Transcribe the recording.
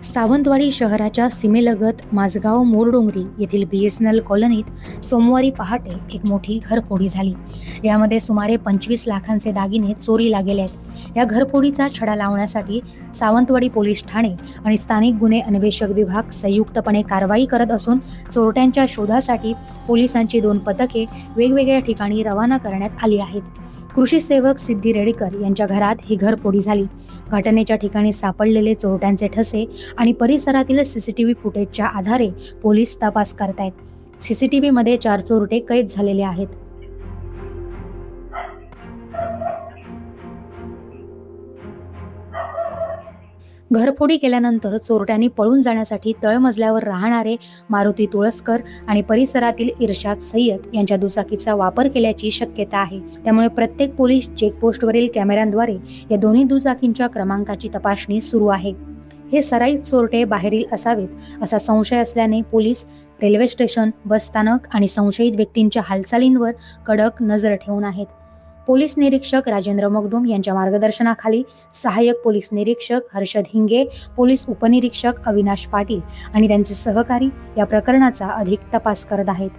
सावंतवाडी शहराच्या सीमेलगत माझगाव मोरडोंगरी येथील BSNL कॉलनीत सोमवारी पहाटे एक मोठी घरफोडी झाली। यामध्ये सुमारे 25 लाखांचे दागिने चोरीला गेले आहेत। या घरफोडीचा छडा लावण्यासाठी सावंतवाडी पोलीस ठाणे आणि स्थानिक गुन्हे अन्वेषक विभाग संयुक्तपणे कारवाई करत असून चोरट्यांच्या शोधासाठी पोलिसांची 2 पथके वेगवेगळ्या ठिकाणी रवाना करण्यात आली आहेत। कृषी सेवक सिद्धी रेडेकर यांच्या घरात ही घरफोडी झाली। घटनेच्या ठिकाणी सापडलेले चोरट्यांचे ठसे आणि परिसरातील CCTV फुटेजच्या आधारे पोलीस तपास करतायत। CCTV मध्ये 4 चोरटे कैद झालेले आहेत। घरफोडी केल्यानंतर चोरट्यांनी पळून जाण्यासाठी तळमजल्यावर राहणारे मारुती तुळसकर आणि परिसरातील इर्शाद सय्यद यांच्या दुचाकीचा वापर केल्याची शक्यता आहे। त्यामुळे प्रत्येक पोलीस चेकपोस्टवरील कॅमेऱ्यांद्वारे या दोन्ही दुचाकींच्या क्रमांकाची तपासणी सुरू आहे। हे सराईत चोरटे बाहेरील असावेत असा संशय असल्याने पोलीस रेल्वे स्टेशन, बस स्थानक आणि संशयित व्यक्तींच्या हालचालींवर कडक नजर ठेवून आहेत। पोलीस निरीक्षक राजेंद्र मगदूम यांच्या मार्गदर्शनाखाली सहाय्यक पोलीस निरीक्षक हर्षद हिंगे, पोलीस उपनिरीक्षक अविनाश पाटील आणि त्यांचे सहकारी या प्रकरणाचा अधिक तपास करत आहेत।